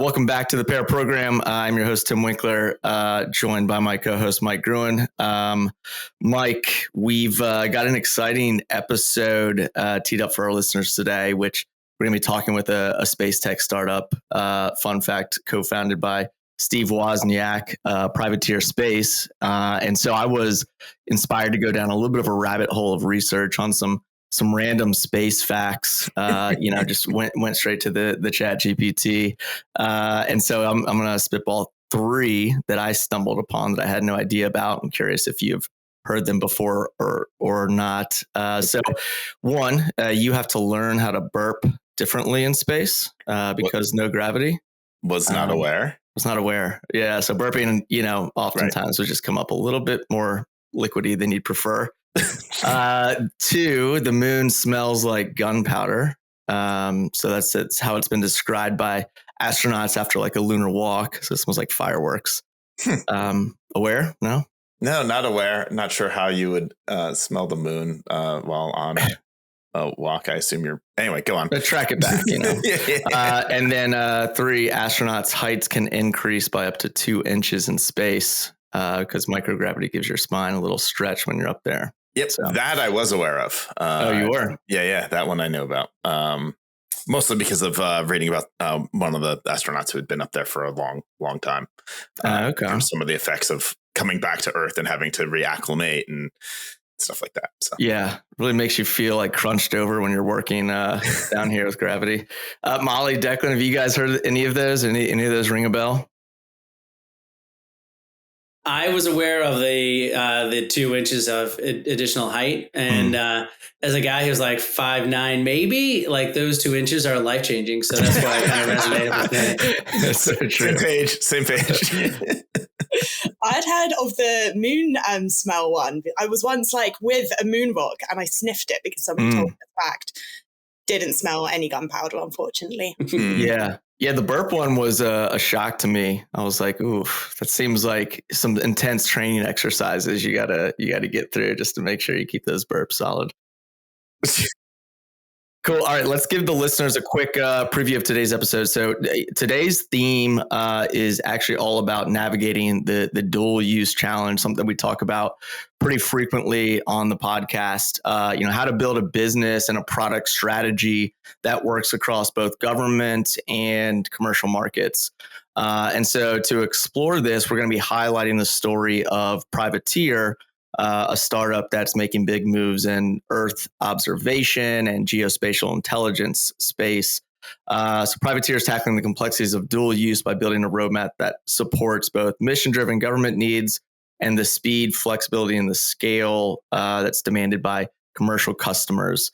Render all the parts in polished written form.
Welcome back to the Pair Program. I'm your host, Tim Winkler, joined by my co-host, Mike Gruen. Mike, we've got an exciting episode teed up for our listeners today, which we're going to be talking with a space tech startup, fun fact, co-founded by Steve Wozniak, Privateer Space. And so I was inspired to go down a little bit of a rabbit hole of research on some random space facts, just went straight to the chat GPT. And so I'm going to spitball 3 that I stumbled upon that I had no idea about. I'm curious if you've heard them before or not. So 1, you have to learn how to burp differently in space because no gravity. Was not aware. Was not aware. Yeah. So burping, oftentimes would just come up a little bit more liquidy than you'd prefer. 2, the moon smells like gunpowder. So that's how it's been described by astronauts after like a lunar walk. So it smells like fireworks. Aware? No, not aware. Not sure how you would smell the moon while on a walk. I assume anyway, go on. But track it back, and then 3, astronauts' heights can increase by up to 2 inches in space because microgravity gives your spine a little stretch when you're up there. Yep, so. That I was aware of. You were? Yeah, that one I knew about. Mostly because of reading about one of the astronauts who had been up there for a long, long time. Okay. Some of the effects of coming back to Earth and having to reacclimate and stuff like that. So. Yeah, really makes you feel like crunched over when you're working down here with gravity. Mollie, Declan, have you guys heard any of those? Any of those ring a bell? I was aware of the 2 inches of additional height, and as a guy who's like 5'9", maybe like those 2 inches are life changing. So that's why I kind of resonated with it. That's so true. Same page. I'd heard of the moon smell one. I was once like with a moon rock and I sniffed it because someone told me the fact. Didn't smell any gunpowder, unfortunately. Yeah, the burp one was a shock to me. I was like, ooh, that seems like some intense training exercises you gotta get through just to make sure you keep those burps solid. Cool. All right, let's give the listeners a quick preview of today's episode. So today's theme is actually all about navigating the dual use challenge, something we talk about pretty frequently on the podcast. How to build a business and a product strategy that works across both government and commercial markets. And so to explore this, we're going to be highlighting the story of Privateer, a startup that's making big moves in Earth observation and geospatial intelligence space. So Privateer is tackling the complexities of dual use by building a roadmap that supports both mission-driven government needs and the speed, flexibility, and the scale that's demanded by commercial customers.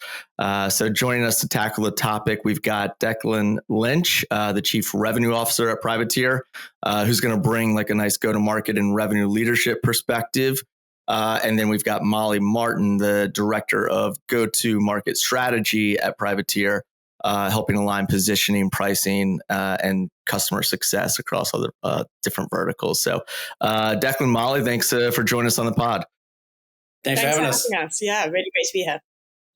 So joining us to tackle the topic, we've got Declan Lynch, the Chief Revenue Officer at Privateer, who's going to bring like a nice go-to-market and revenue leadership perspective. And then we've got Mollie Martin, the Director of Go-to-Market Strategy at Privateer, helping align positioning, pricing, and customer success across other different verticals. So Declan, Mollie, thanks for joining us on the pod. Thanks for having us. Yeah, really great to be here.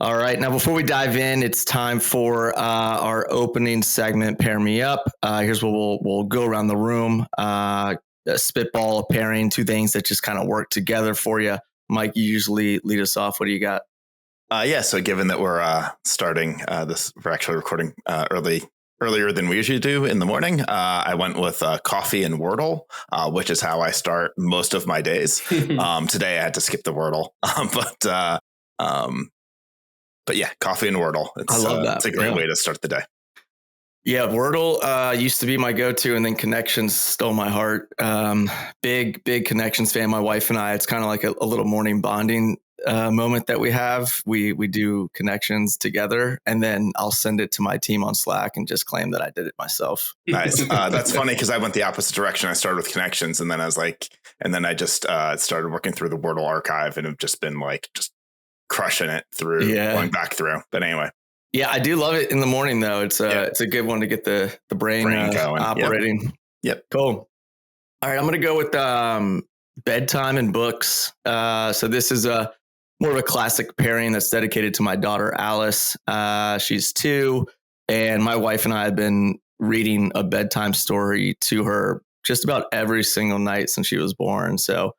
All right. Now, before we dive in, it's time for our opening segment, Pair Me Up. Here's what we'll go around the room. Spitball, a pairing, 2 things that just kind of work together for you. Mike, you usually lead us off. What do you got? So given that we're starting this, we're actually recording earlier than we usually do in the morning. I went with coffee and Wordle, which is how I start most of my days. Today I had to skip the Wordle, but yeah, coffee and Wordle. I love that. It's a great way to start the day. Yeah, Wordle used to be my go-to, and then Connections stole my heart. Big Connections fan. My wife and I, it's kind of like a little morning bonding moment that we have. We do Connections together, and then I'll send it to my team on Slack and just claim that I did it myself. Nice. That's funny because I went the opposite direction. I started with Connections, and then I just started working through the Wordle archive, and have just been like just crushing it through, going back through. But anyway. Yeah, I do love it in the morning, though. It's a good one to get the brain going, operating. Yep. Cool. All right, I'm going to go with bedtime and books. So this is more of a classic pairing that's dedicated to my daughter, Alice. She's 2, and my wife and I have been reading a bedtime story to her just about every single night since she was born. So,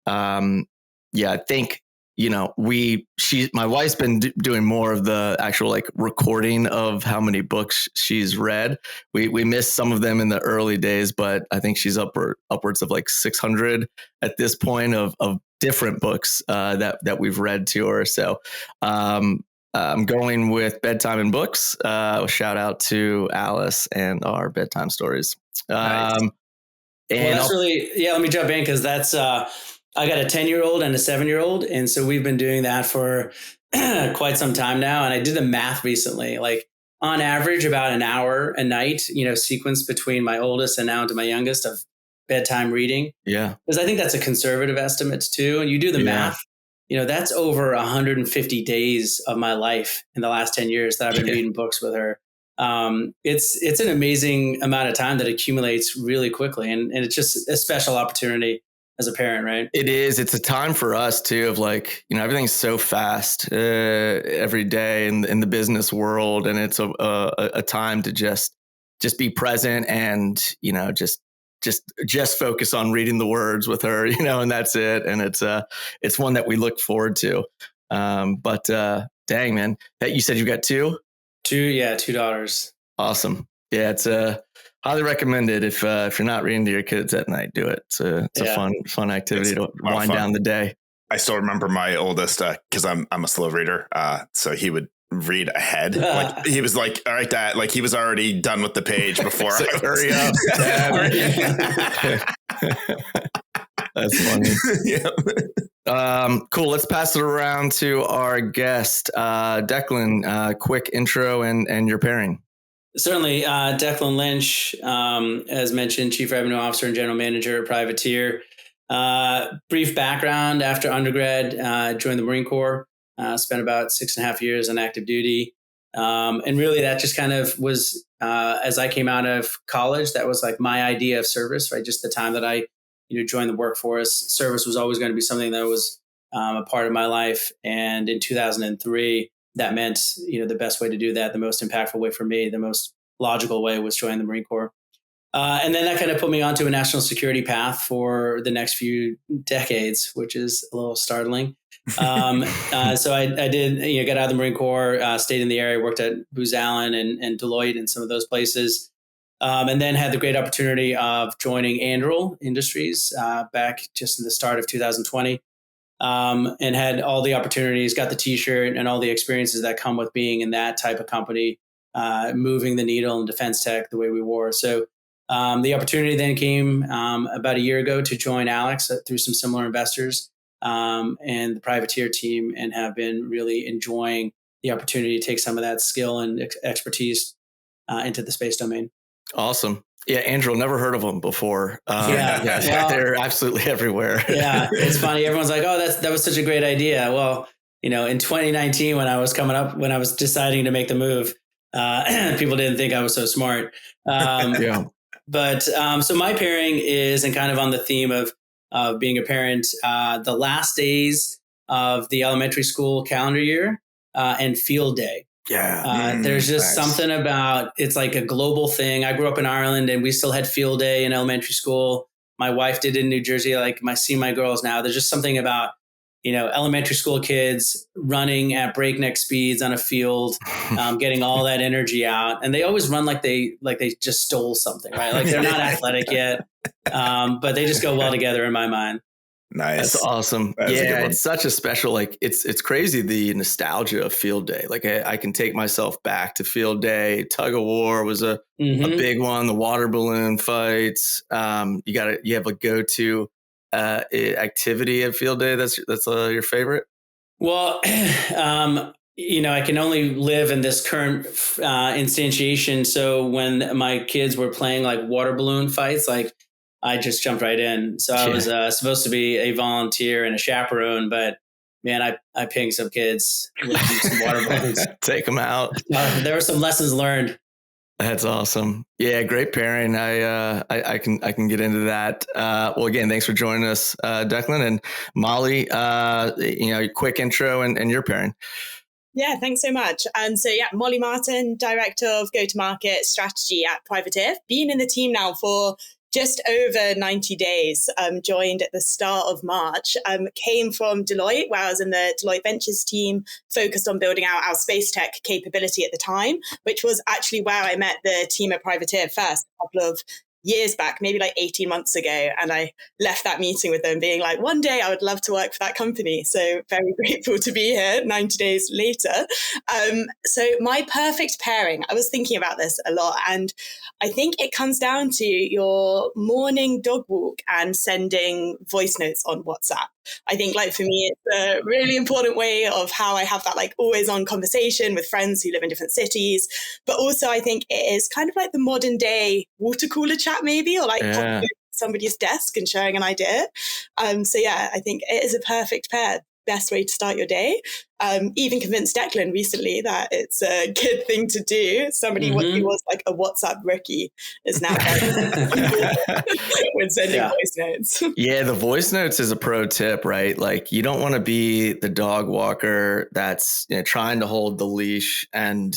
I think, my wife's been doing more of the actual like recording of how many books she's read. We missed some of them in the early days, but I think she's upwards of like 600 at this point of different books that we've read to her. So I'm going with bedtime and books. Shout out to Alice and our bedtime stories. Nice. And that's let me jump in because that's I got a 10-year-old and a 7-year-old. And so we've been doing that for quite some time now. And I did the math recently, like on average, about an hour a night, sequence between my oldest and now to my youngest of bedtime reading. Yeah. Because I think that's a conservative estimate too. And you do the math, that's over 150 days of my life in the last 10 years that I've been reading books with her. It's an amazing amount of time that accumulates really quickly. And it's just a special opportunity as a parent, right? It is. It's a time for us too of like, everything's so fast every day in the business world. And it's a time to just be present and, just focus on reading the words with her, and that's it. And it's one that we look forward to. But dang, man, that you said you got two daughters. Awesome. Yeah. It's highly recommended if you're not reading to your kids at night, do it. It's a fun activity to wind down the day. I still remember my oldest because I'm a slow reader, so he would read ahead. Like he was like, "All right, Dad," like he was already done with the page before. So hurry up! That's funny. Cool. Let's pass it around to our guest, Declan. Quick intro and your pairing. Certainly. Declan Lynch, as mentioned, Chief Revenue Officer and General Manager at Privateer. Brief background: after undergrad, joined the Marine Corps, spent about 6.5 years on active duty. And really that just kind of was, as I came out of college, that was like my idea of service, right? Just the time that I, joined the workforce, service was always going to be something that was a part of my life. And in 2003, that meant, the best way to do that, the most impactful way for me, the most logical way was join the Marine Corps. And then that kind of put me onto a national security path for the next few decades, which is a little startling. So I did, get out of the Marine Corps, stayed in the area, worked at Booz Allen and Deloitte and some of those places. And then had the great opportunity of joining Anduril Industries back just in the start of 2020. And had all the opportunities, got the t-shirt and all the experiences that come with being in that type of company, moving the needle in defense tech the way we were. So the opportunity then came about a year ago to join Alex through some similar investors and the Privateer team, and have been really enjoying the opportunity to take some of that skill and expertise into the space domain. Awesome. Yeah, Andrew, never heard of them before. They're absolutely everywhere. Yeah, it's funny. Everyone's like, "Oh, that was such a great idea." Well, in 2019, when I was deciding to make the move, people didn't think I was so smart. But so my pairing is, and kind of on the theme of being a parent, the last days of the elementary school calendar year and field day. Yeah. There's just something about, it's like a global thing. I grew up in Ireland and we still had field day in elementary school. My wife did it in New Jersey. Like see my girls now. There's just something about, elementary school kids running at breakneck speeds on a field, getting all that energy out. And they always run like they just stole something, right? Like they're not athletic yet, but they just go well together in my mind. Nice. That's awesome. It's such a special, like it's crazy, the nostalgia of field day. Like I can take myself back to field day. Tug of war was a big one. The water balloon fights. You have a go-to activity at field day that's your favorite? Well, I can only live in this current instantiation. So when my kids were playing like water balloon fights, like I just jumped right in. So I was supposed to be a volunteer and a chaperone, but man, I pinged some kids with some water balloons. Take them out. There were some lessons learned. That's awesome. Yeah, great pairing. I can get into that. Well, again, thanks for joining us, Declan and Mollie. Quick intro and your pairing. Yeah, thanks so much. So Mollie Martin, Director of Go-to-Market Strategy at Privateer. Been in the team now for just over 90 days, joined at the start of March, came from Deloitte, where I was in the Deloitte Ventures team, focused on building out our space tech capability at the time, which was actually where I met the team at Privateer first, a couple of years back, maybe like 18 months ago. And I left that meeting with them being like, one day I would love to work for that company. So very grateful to be here 90 days later. So my perfect pairing, I was thinking about this a lot, and I think it comes down to your morning dog walk and sending voice notes on WhatsApp. I think like for me, it's a really important way of how I have that like always on conversation with friends who live in different cities. But also I think it is kind of like the modern day water cooler chat maybe, or like popping over somebody's desk and sharing an idea. I think it is a perfect pair. Best way to start your day. Even convinced Declan recently that it's a good thing to do. Somebody who was like a WhatsApp rookie is now with sending voice notes. Yeah, the voice notes is a pro tip, right? Like you don't want to be the dog walker that's trying to hold the leash and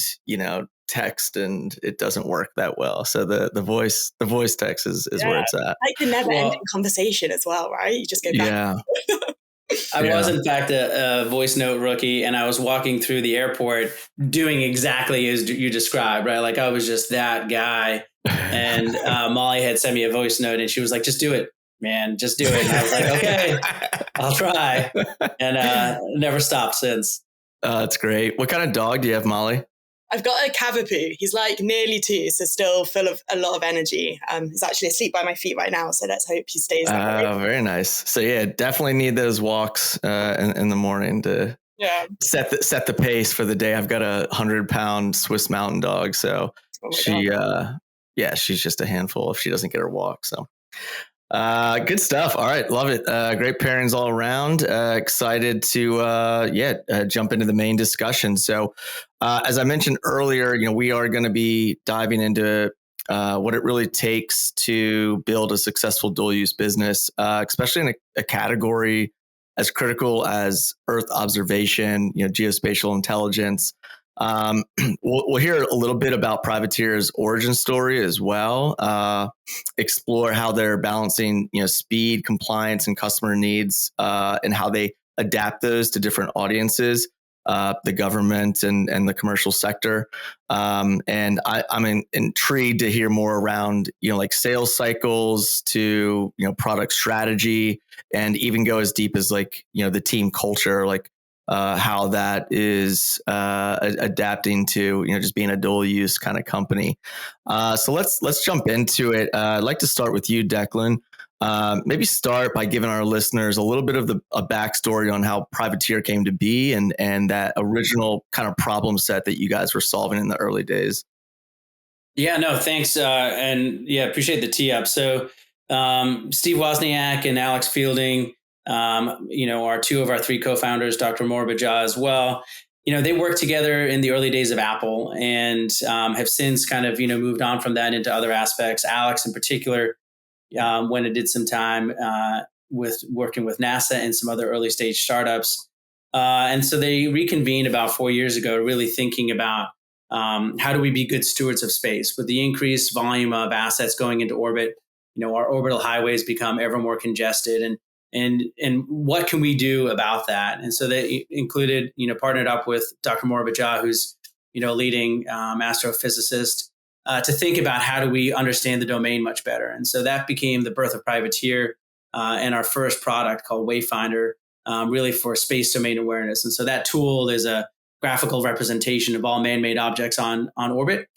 text, and it doesn't work that well. So the voice text is where it's at. Like the never ending conversation as well, right? You just go back. Yeah. I was, in fact, a voice note rookie, and I was walking through the airport doing exactly as you described, right? Like I was just that guy. And Mollie had sent me a voice note, and she was like, just do it, man, just do it. And I was like, okay, I'll try. And never stopped since. That's great. What kind of dog do you have, Mollie? I've got a Cavapoo. He's like nearly 2, so still full of a lot of energy. He's actually asleep by my feet right now, so let's hope he stays that way. Very nice. So yeah, definitely need those walks in the morning to set the pace for the day. I've got a 100-pound Swiss Mountain Dog, so she's just a handful if she doesn't get her walk. So good stuff. All right, love it. Great pairings all around. Excited to jump into the main discussion. So as I mentioned earlier, we are going to be diving into what it really takes to build a successful dual use business, especially in a category as critical as Earth observation, geospatial intelligence. We'll hear a little bit about Privateer's origin story as well. Explore how they're balancing, speed, compliance, and customer needs, and how they adapt those to different audiences, the government and the commercial sector. And I'm intrigued to hear more around, like sales cycles to, product strategy, and even go as deep as like, the team culture, like how that is adapting to, just being a dual use kind of company. So let's jump into it. I'd like to start with you, Declan. Maybe start by giving our listeners a little bit of a backstory on how Privateer came to be and that original kind of problem set that you guys were solving in the early days. Yeah, no, thanks. Appreciate the tee up. So Steve Wozniak and Alex Fielding, are 2 of our 3 co-founders, Dr. Morbajah as well. They worked together in the early days of Apple and have since kind of, moved on from that into other aspects. Alex in particular, went and did some time with working with NASA and some other early stage startups. And so they reconvened about 4 years ago, really thinking about how do we be good stewards of space with the increased volume of assets going into orbit. Our orbital highways become ever more congested, and what can we do about that? And so they included, partnered up with Dr. Morbajah, who's, leading astrophysicist, to think about how do we understand the domain much better. And so that became the birth of Privateer and our first product called Wayfinder, really for space domain awareness. And so that tool is a graphical representation of all man-made objects on orbit,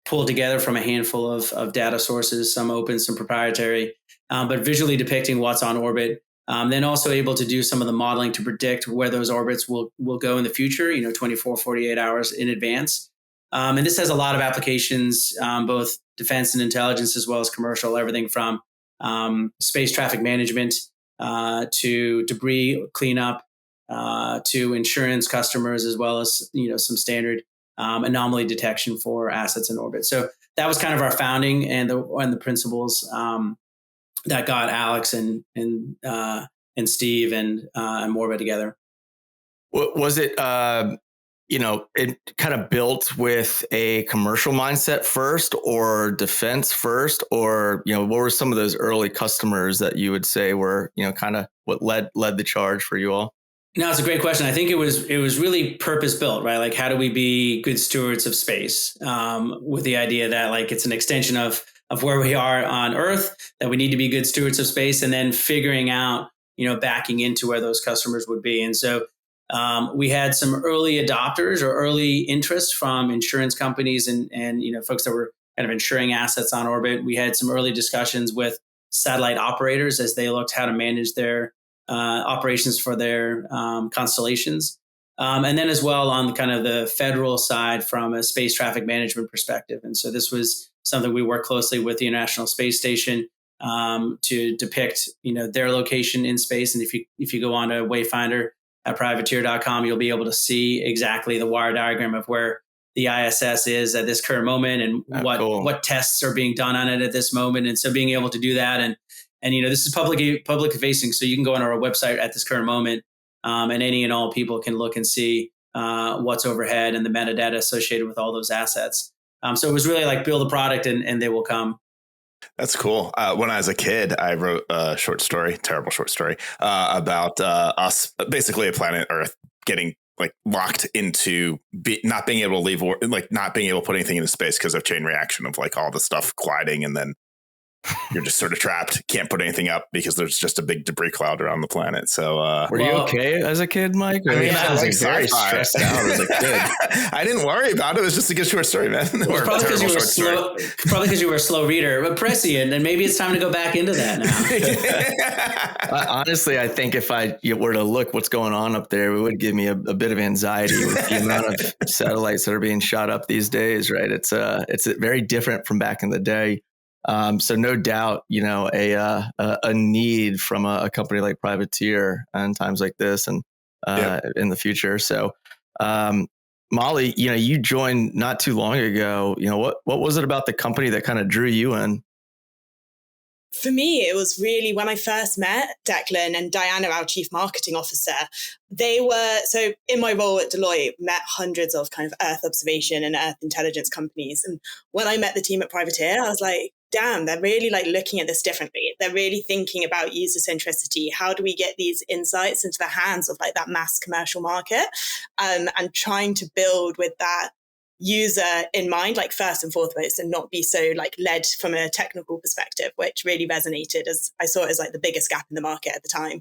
pulled together from a handful of data sources, some open, some proprietary, but visually depicting what's on orbit. Then also able to do some of the modeling to predict where those orbits will go in the future, 24, 48 hours in advance. And this has a lot of applications, both defense and intelligence, as well as commercial, everything from space traffic management to debris cleanup to insurance customers, as well as some standard anomaly detection for assets in orbit. So that was kind of our founding and the principles that got Alex and Steve and Morba together. Was it, it kind of built with a commercial mindset first or defense first, or, what were some of those early customers that you would say were, kind of what led the charge for you all? No, it's a great question. I think it was really purpose built, right? Like, how do we be good stewards of space? With the idea that like it's an extension of where we are on Earth, that we need to be good stewards of space, and then figuring out, backing into where those customers would be. And so we had some early adopters or early interest from insurance companies and folks that were kind of insuring assets on orbit. We had some early discussions with satellite operators as they looked how to manage their operations for their constellations. And then as well on kind of the federal side from a space traffic management perspective. And so this was something we worked closely with the International Space Station to depict, their location in space. And if you go on to Wayfinder at privateer.com, you'll be able to see exactly the wire diagram of where the ISS is at this current moment and what tests are being done on it at this moment. And so being able to do that and this is public facing, so you can go on our website at this current moment, and any and all people can look and see what's overhead and the metadata associated with all those assets. So it was really like build a product and they will come. That's cool. When I was a kid, I wrote a terrible short story about us, basically a planet Earth getting like locked into not being able to leave, or like not being able to put anything into space because of chain reaction of like all the stuff colliding, and then you're just sort of trapped, can't put anything up because there's just a big debris cloud around the planet. So were you okay as a kid, Mike? I mean, I was like very stressed out as a kid. I didn't worry about it. It was just a good short story, man. Well, probably because you were slow. Probably because you were a slow reader, but prescient, and maybe it's time to go back into that now. Honestly, I think if I were to look what's going on up there, it would give me a bit of anxiety with the amount of satellites that are being shot up these days. Right? It's very different from back in the day. So no doubt, a need from a company like Privateer in times like this and in the future. So, Mollie, you joined not too long ago. What was it about the company that kind of drew you in? For me, it was really when I first met Declan and Diana, our chief marketing officer. They were, so in my role at Deloitte, met hundreds of kind of Earth observation and Earth intelligence companies. And when I met the team at Privateer, I was like, damn, they're really like looking at this differently. They're really thinking about user centricity. How do we get these insights into the hands of like that mass commercial market? And trying to build with that user in mind, like first and foremost, and not be so like led from a technical perspective, which really resonated as I saw it as like the biggest gap in the market at the time.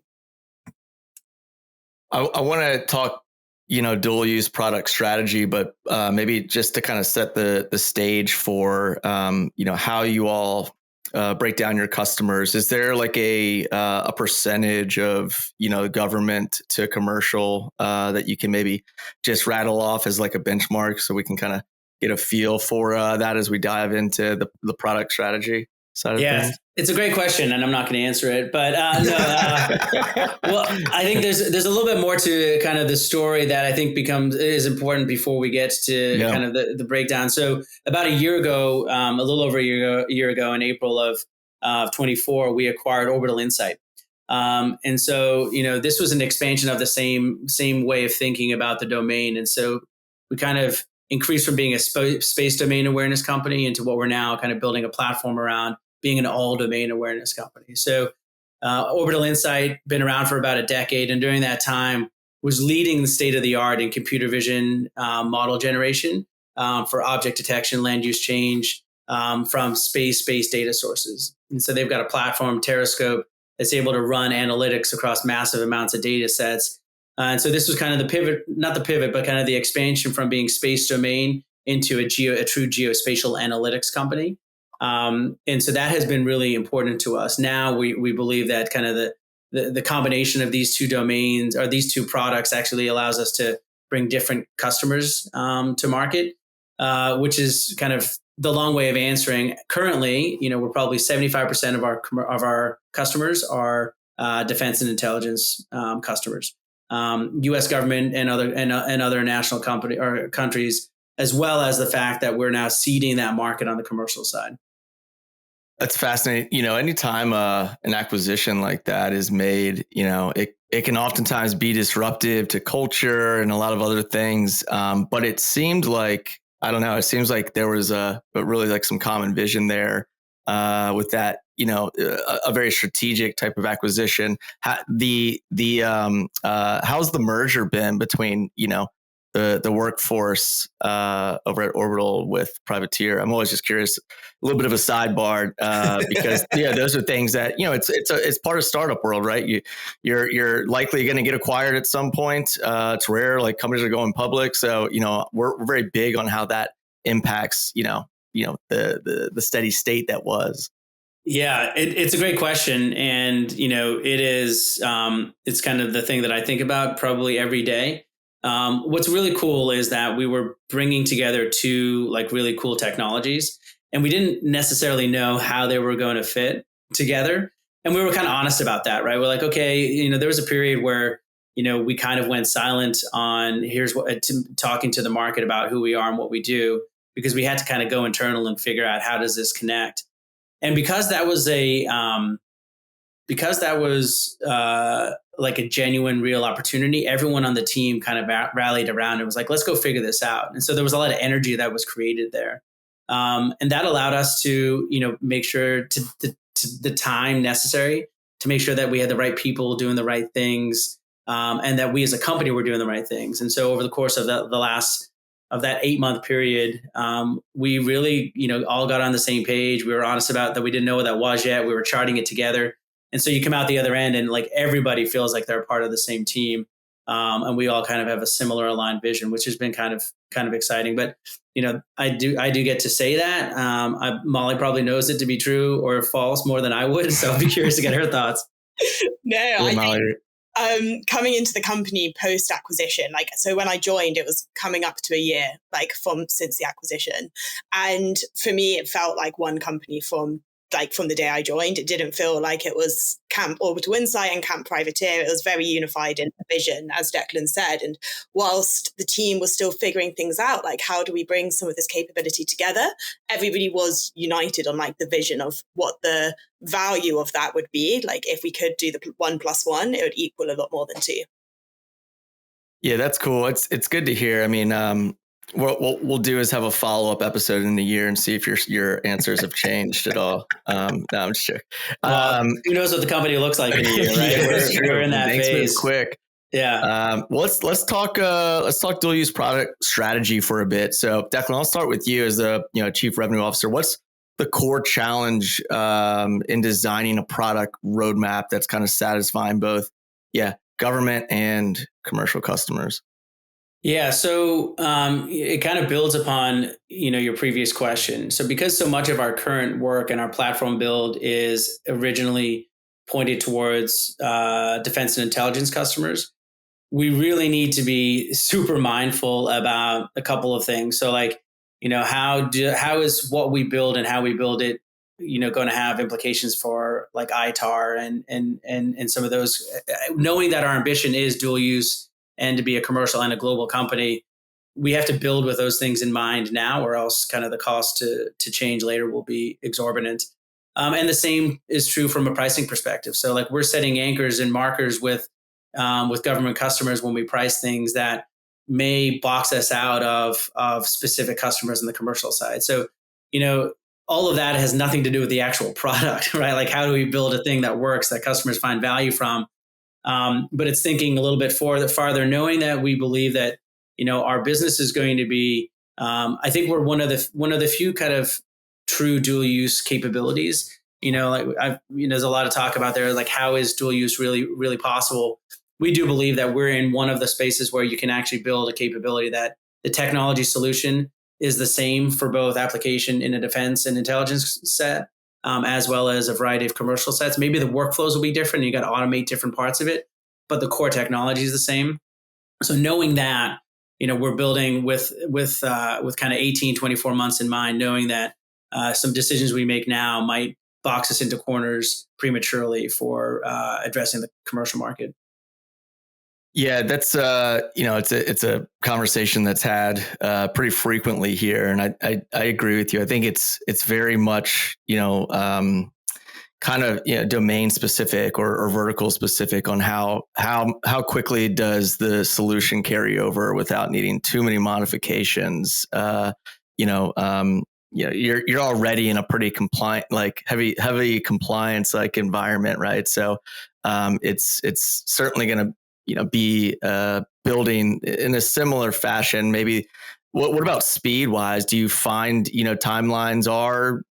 I want to talk, dual use product strategy, but maybe just to kind of set the stage for, how you all break down your customers. Is there like a percentage of, government to commercial that you can maybe just rattle off as like a benchmark so we can kind of get a feel for that as we dive into the product strategy side of things? It's a great question, and I'm not going to answer it. But well, I think there's a little bit more to kind of the story that I think is important before we get to kind of the breakdown. So about a year ago, a little over a year ago, in April of 24, we acquired Orbital Insight. And so, this was an expansion of the same way of thinking about the domain. And so we kind of increased from being a space domain awareness company into what we're now kind of building a platform around being an all domain awareness company. So Orbital Insight been around for about a decade. And during that time was leading the state of the art in computer vision model generation for object detection, land use change from space data sources. And so they've got a platform, Terrascope, that's able to run analytics across massive amounts of data sets. And so this was kind of but kind of the expansion from being space domain into a true geospatial analytics company. And so that has been really important to us. Now we believe that kind of the combination of these two domains or these two products actually allows us to bring different customers to market, which is kind of the long way of answering. Currently, we're probably 75% of our customers are defense and intelligence customers, U.S. government and other national company or countries, as well as the fact that we're now seeding that market on the commercial side. That's fascinating. Anytime an acquisition like that is made, it can oftentimes be disruptive to culture and a lot of other things. But it seemed like, I don't know, it seems like there was but really like some common vision there with that, a very strategic type of acquisition. How's the merger been between, the workforce over at Orbital with Privateer? I'm always just curious, a little bit of a sidebar because those are things that it's part of startup world, right? You're likely going to get acquired at some point. It's rare, like companies are going public, so we're very big on how that impacts the steady state that was. Yeah, it's a great question, and it is it's kind of the thing that I think about probably every day. What's really cool is that we were bringing together two like really cool technologies, and we didn't necessarily know how they were going to fit together. And we were kind of honest about that, right? We're like, okay, there was a period where, we kind of went silent on talking to the market about who we are and what we do, because we had to kind of go internal and figure out how does this connect. And because that was like a genuine, real opportunity, everyone on the team kind of rallied around and was like, let's go figure this out. And so there was a lot of energy that was created there. And that allowed us to, make sure to the time necessary to make sure that we had the right people doing the right things, and that we as a company were doing the right things. And so over the course of that 8-month period, we really, all got on the same page. We were honest about that. We didn't know what that was yet. We were charting it together. And so you come out the other end and like everybody feels like they're part of the same team. And we all kind of have a similar aligned vision, which has been kind of exciting. But, I do get to say that. Mollie probably knows it to be true or false more than I would. So I'd be curious to get her thoughts. No, I think coming into the company post acquisition, so when I joined, it was coming up to a year, since the acquisition. And for me, it felt like one company from the day I joined. It didn't feel like it was Camp Orbital Insight and Camp Privateer. It was very unified in vision, as Declan said. And whilst the team was still figuring things out, like how do we bring some of this capability together, everybody was united on the vision of what the value of that would be. Like if we could do the 1 + 1, it would equal a lot more than 2. Yeah, that's cool. It's good to hear. I mean, what we'll do is have a follow-up episode in the year and see if your answers have changed at all. No, I'm just joking. Who knows what the company looks like in a year, right? Yeah, we're in that Things phase. move quick. Yeah. Well, let's talk dual use product strategy for a bit. So Declan, I'll start with you as the Chief Revenue Officer. What's the core challenge in designing a product roadmap that's kind of satisfying both government and commercial customers? Yeah, so it kind of builds upon your previous question. So because so much of our current work and our platform build is originally pointed towards defense and intelligence customers, we really need to be super mindful about a couple of things. So how is what we build and how we build it going to have implications for like ITAR and some of those, knowing that our ambition is dual use and to be a commercial and a global company, we have to build with those things in mind now, or else kind of the cost to change later will be exorbitant. And the same is true from a pricing perspective. So we're setting anchors and markers with government customers when we price things that may box us out of specific customers on the commercial side. So, all of that has nothing to do with the actual product, right? Like how do we build a thing that works, that customers find value from? But it's thinking a little bit farther, knowing that we believe that, our business is going to be, I think we're one of the few kind of true dual use capabilities. There's a lot of talk about there, like how is dual use really, really possible? We do believe that we're in one of the spaces where you can actually build a capability that the technology solution is the same for both application in a defense and intelligence set, as well as a variety of commercial sets. Maybe the workflows will be different. You got to automate different parts of it, but the core technology is the same. So knowing that, we're building with kind of 18, 24 months in mind, knowing that some decisions we make now might box us into corners prematurely for addressing the commercial market. Yeah, that's it's a conversation that's had pretty frequently here, and I agree with you. I think it's very much kind of domain specific or vertical specific on how quickly does the solution carry over without needing too many modifications. You're already in a pretty compliant, like heavy compliance like environment, right? So it's certainly going to be building in a similar fashion. Maybe what about speed wise? Do you find timelines are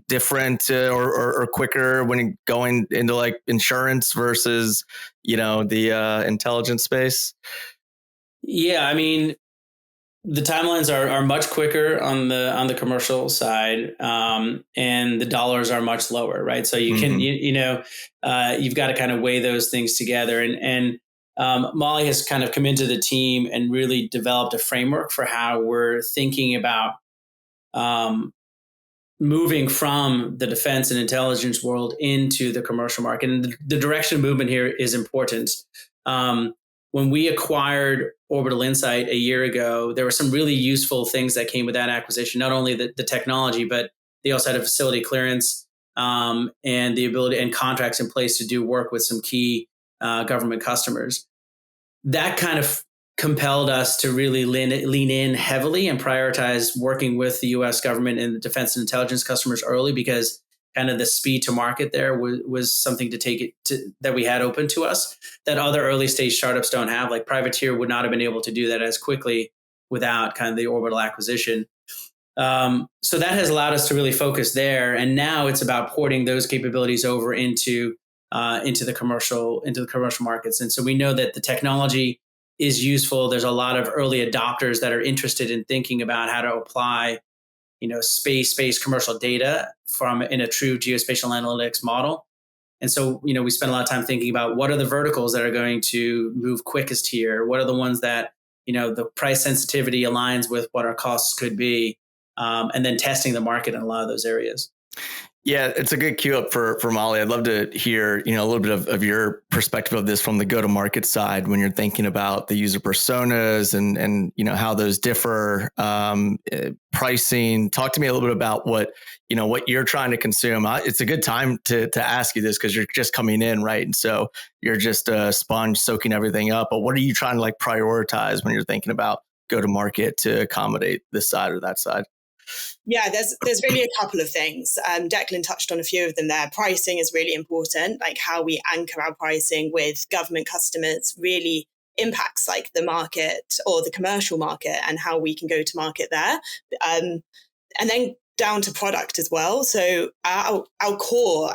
different or quicker when going into like insurance versus the intelligence space? Yeah, I mean, the timelines are much quicker on the commercial side, and the dollars are much lower, right? So you can you've got to kind of weigh those things together, and Mollie has kind of come into the team and really developed a framework for how we're thinking about moving from the defense and intelligence world into the commercial market. And the direction of movement here is important. When we acquired Orbital Insight a year ago, there were some really useful things that came with that acquisition, not only the technology, but they also had a facility clearance and the ability and contracts in place to do work with some key government customers. That kind of compelled us to really lean in heavily and prioritize working with the U.S. government and the defense and intelligence customers early, because kind of the speed to market there was something to take it to, that we had open to us that other early stage startups don't have. Like Privateer would not have been able to do that as quickly without kind of the Orbital acquisition. So that has allowed us to really focus there. And now it's about porting those capabilities over into the commercial markets. And so we know that the technology is useful. There's a lot of early adopters that are interested in thinking about how to apply, space-based commercial data in a true geospatial analytics model. And so, we spend a lot of time thinking about what are the verticals that are going to move quickest here? What are the ones that, the price sensitivity aligns with what our costs could be? And then testing the market in a lot of those areas. Yeah, it's a good cue up for Mollie. I'd love to hear, a little bit of your perspective of this from the go-to-market side when you're thinking about the user personas and how those differ, pricing. Talk to me a little bit about what you're trying to consume. It's a good time to ask you this because you're just coming in, right? And so you're just a sponge soaking everything up. But what are you trying to like prioritize when you're thinking about go-to-market to accommodate this side or that side? Yeah, there's really a couple of things. Declan touched on a few of them there. Pricing is really important. Like how we anchor our pricing with government customers really impacts like the market or the commercial market and how we can go to market there. And then down to product as well. So our core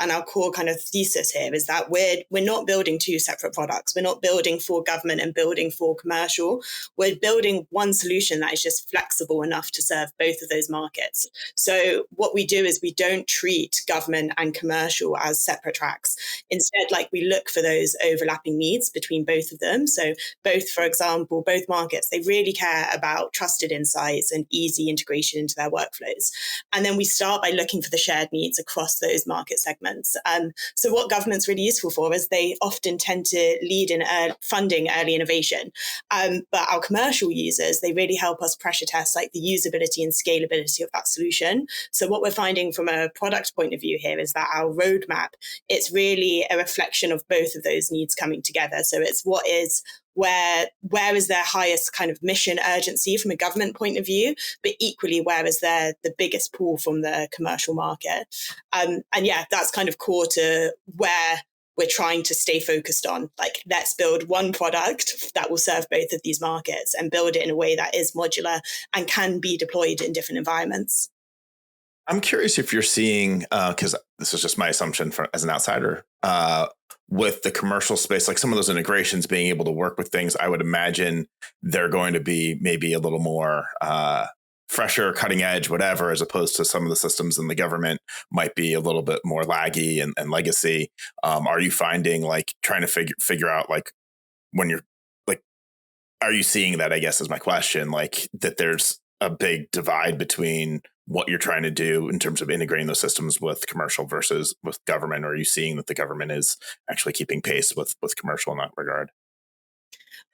kind of thesis here is that we're not building two separate products. We're not building for government and building for commercial. We're building one solution that is just flexible enough to serve both of those markets. So what we do is we don't treat government and commercial as separate tracks. Instead, like we look for those overlapping needs between both of them. So both, for example, both markets, they really care about trusted insights and easy integration into their workflows. And then we start by looking for the shared needs across those market segments. So what government's really useful for is they often tend to lead in funding early innovation. But our commercial users, they really help us pressure test like the usability and scalability of that solution. So what we're finding from a product point of view here is that our roadmap, it's really a reflection of both of those needs coming together. So it's where is their highest kind of mission urgency from a government point of view, but equally where is there the biggest pull from the commercial market. And yeah, that's kind of core to where we're trying to stay focused on. Like, let's build one product that will serve both of these markets and build it in a way that is modular and can be deployed in different environments. I'm curious if you're seeing, because this is just my assumption as an outsider, with the commercial space, like some of those integrations being able to work with things, I would imagine they're going to be maybe a little more fresher, cutting edge, whatever, as opposed to some of the systems in the government might be a little bit more laggy and legacy. Are you finding like trying to figure out like when you're like, are you seeing that, I guess is my question, like that there's a big divide between what you're trying to do in terms of integrating those systems with commercial versus with government? Or are you seeing that the government is actually keeping pace with commercial in that regard?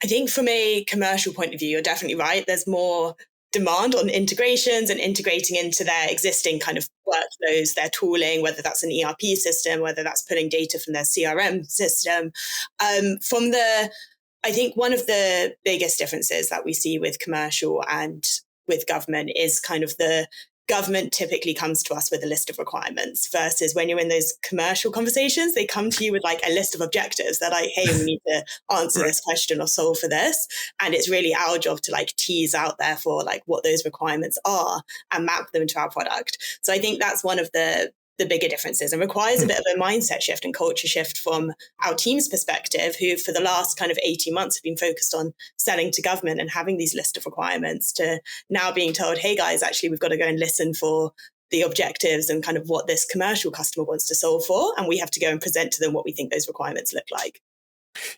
I think from a commercial point of view, you're definitely right. There's more demand on integrations and integrating into their existing kind of workflows, their tooling, whether that's an ERP system, whether that's pulling data from their CRM system. I think one of the biggest differences that we see with commercial and with government is kind of the government typically comes to us with a list of requirements versus when you're in those commercial conversations, they come to you with like a list of objectives. They're like, hey, we need to answer this question or solve for this. And it's really our job to like tease out therefore like what those requirements are and map them into our product. So I think that's one of the bigger differences and requires a bit of a mindset shift and culture shift from our team's perspective, who for the last kind of 18 months have been focused on selling to government and having these list of requirements, to now being told, hey guys, actually we've got to go and listen for the objectives and kind of what this commercial customer wants to solve for. And we have to go and present to them what we think those requirements look like.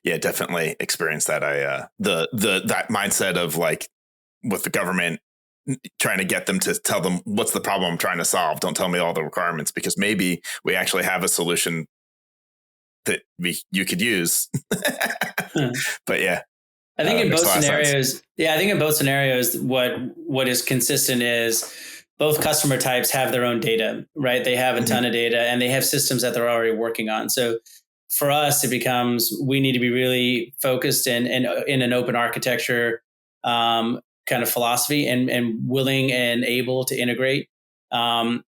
Yeah, definitely experienced that. That mindset of like with the government, trying to get them to tell them what's the problem I'm trying to solve. Don't tell me all the requirements, because maybe we actually have a solution that you could use. But yeah, I think in both scenarios, what is consistent is both customer types have their own data, right? They have a ton of data and they have systems that they're already working on. So for us, it becomes, we need to be really focused in an open architecture kind of philosophy and willing and able to integrate. And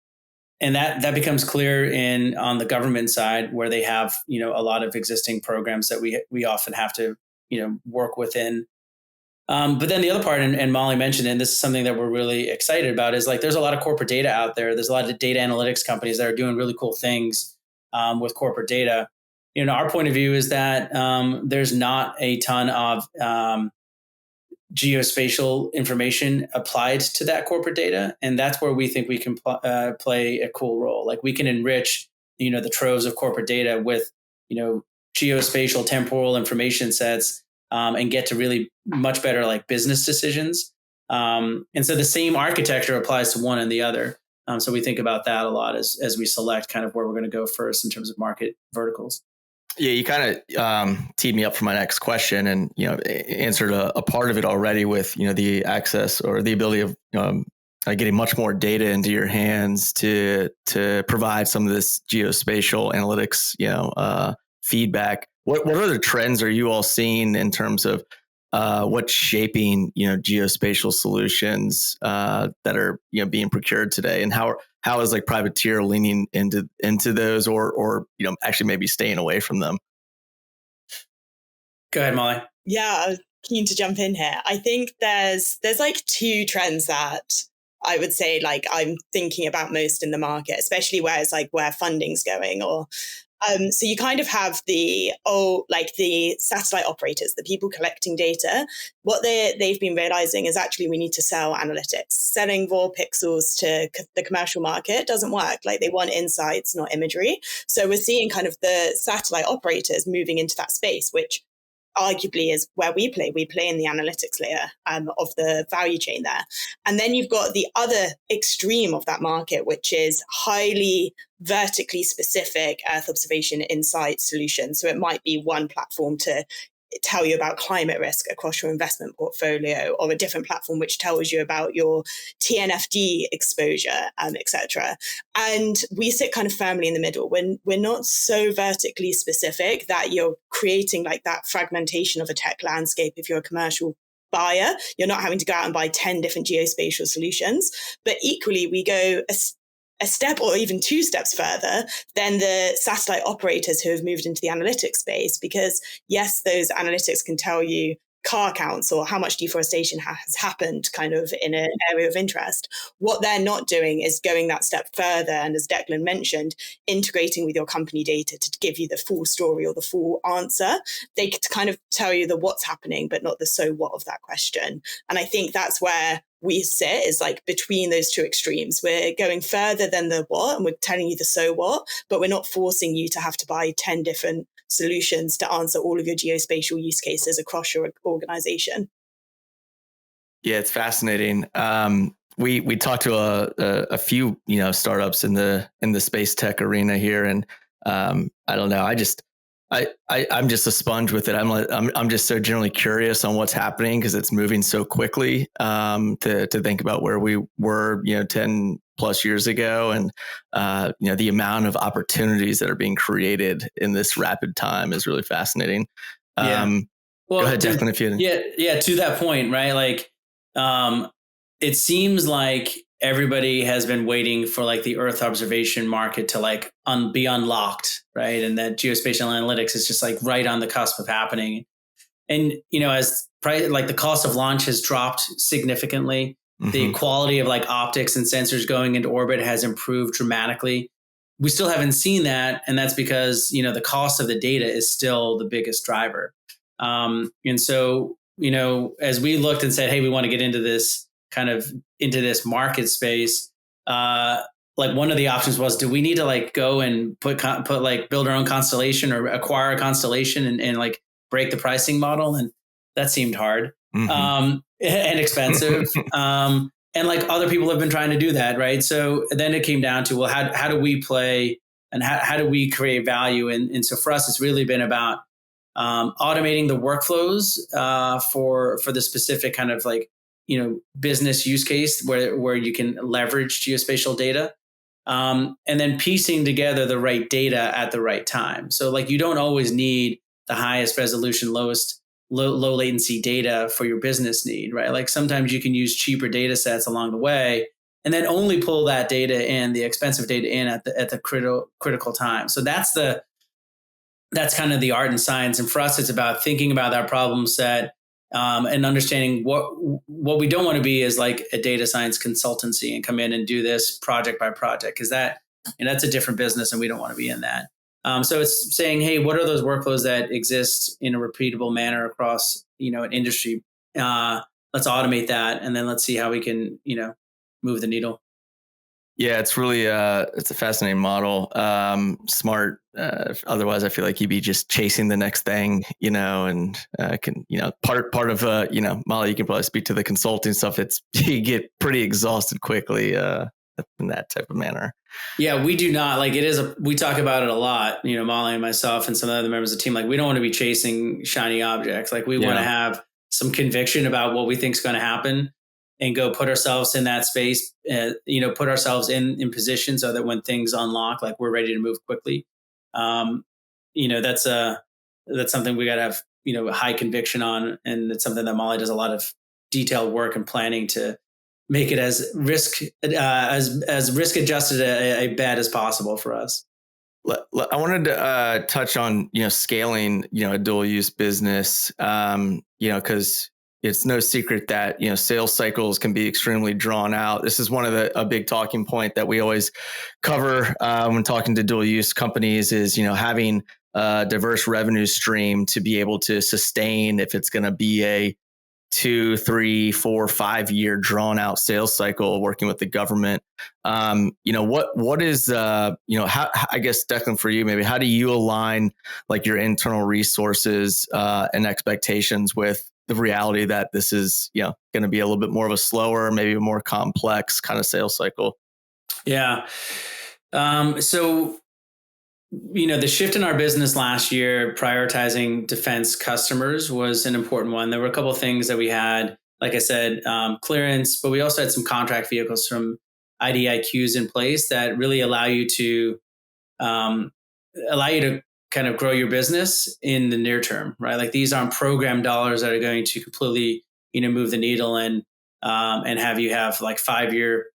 that becomes clear on the government side, where they have, a lot of existing programs that we often have to, work within. But then the other part, and Mollie mentioned, and this is something that we're really excited about, is like, there's a lot of corporate data out there. There's a lot of data analytics companies that are doing really cool things with corporate data. Our point of view is that there's not a ton of geospatial information applied to that corporate data. And that's where we think we can play a cool role. Like, we can enrich, the troves of corporate data with, geospatial temporal information sets and get to really much better like business decisions. And so the same architecture applies to one and the other. So we think about that a lot as we select kind of where we're going to go first in terms of market verticals. Yeah, you kind of teed me up for my next question, and answered a part of it already with the access or the ability of getting much more data into your hands to provide some of this geospatial analytics feedback. What other trends are you all seeing in terms of what's shaping geospatial solutions that are being procured today, and how is like Privateer leaning into those or actually maybe staying away from them? Go ahead, Mollie. Yeah, I was keen to jump in here. I think there's like two trends that I would say like I'm thinking about most in the market, especially where it's like where funding's going, or so you kind of have the satellite operators, the people collecting data. What they've been realizing is actually we need to sell analytics. Selling raw pixels to the commercial market doesn't work. Like, they want insights, not imagery. So we're seeing kind of the satellite operators moving into that space, which arguably is where we play. We play in the analytics layer of the value chain there. And then you've got the other extreme of that market, which is highly vertically specific Earth observation insight solutions. So it might be one platform to tell you about climate risk across your investment portfolio, or a different platform which tells you about your TNFD exposure, etc. And we sit kind of firmly in the middle. When we're not so vertically specific that you're creating like that fragmentation of a tech landscape. If you're a commercial buyer, you're not having to go out and buy 10 different geospatial solutions. But equally, we go a step or even two steps further than the satellite operators who have moved into the analytics space, because yes, those analytics can tell you car counts or how much deforestation has happened kind of in an area of interest. What they're not doing is going that step further, and as Declan mentioned, integrating with your company data to give you the full story or the full answer. They could kind of tell you the what's happening, but not the so what of that question. And I think that's where we sit, is like between those two extremes. We're going further than the what, and we're telling you the so what, but we're not forcing you to have to buy 10 different solutions to answer all of your geospatial use cases across your organization. Yeah, it's fascinating. We talked to a few startups in the space tech arena here, and I don't know. I'm just a sponge with it. I'm just so generally curious on what's happening because it's moving so quickly. To think about where we were, 10 plus years ago, and the amount of opportunities that are being created in this rapid time is really fascinating. Well, go ahead, Declan, if you. Yeah. To that point, right? Like, it seems like everybody has been waiting for like the Earth observation market to like be unlocked, right? And that geospatial analytics is just like right on the cusp of happening. And as like the cost of launch has dropped significantly, the quality of like optics and sensors going into orbit has improved dramatically. We still haven't seen that, and that's because the cost of the data is still the biggest driver. And so as we looked and said, hey, we want to get into this market space, like one of the options was, do we need to like go and put like build our own constellation or acquire a constellation and like break the pricing model? And that seemed hard and expensive. And like other people have been trying to do that, right? So then it came down to, well, how do we play and how do we create value? And so for us, it's really been about automating the workflows for the specific kind of like business use case where you can leverage geospatial data, and then piecing together the right data at the right time. So like you don't always need the highest resolution, low latency data for your business need, right? Like sometimes you can use cheaper data sets along the way, and then only pull that data in, the expensive data in at the critical time. So that's kind of the art and science. And for us, it's about thinking about that problem set and understanding what we don't want to be is like a data science consultancy and come in and do this project by project, because that's a different business and we don't want to be in that. So it's saying, hey, what are those workflows that exist in a repeatable manner across an industry? Let's automate that, and then let's see how we can move the needle. Yeah, it's really it's a fascinating model. Smart. Otherwise, I feel like you'd be just chasing the next thing, and part of Mollie, you can probably speak to the consulting stuff. You get pretty exhausted quickly in that type of manner. Yeah, we do not like it. We talk about it a lot. Mollie and myself and some of the other members of the team. Like we don't want to be chasing shiny objects. Like we want to have some conviction about what we think is going to happen, and go put ourselves in that space, put ourselves in position so that when things unlock, like we're ready to move quickly. That's something we got to have, high conviction on. And it's something that Mollie does a lot of detailed work and planning to make it as risk adjusted a bet as possible for us. I wanted to touch on, scaling, a dual use business, because it's no secret that, sales cycles can be extremely drawn out. This is one of a big talking point that we always cover when talking to dual use companies is, having a diverse revenue stream to be able to sustain if it's going to be a 2, 3, 4, 5 year drawn out sales cycle working with the government. What is, how, I guess, Declan, for you, maybe, how do you align like your internal resources and expectations with the reality that this is, going to be a little bit more of a slower, maybe a more complex kind of sales cycle? Yeah. So, the shift in our business last year, prioritizing defense customers was an important one. There were a couple of things that we had, like I said, clearance, but we also had some contract vehicles from IDIQs in place that really allow you to kind of grow your business in the near term, right? Like these aren't program dollars that are going to completely, move the needle and have you have like 5-year,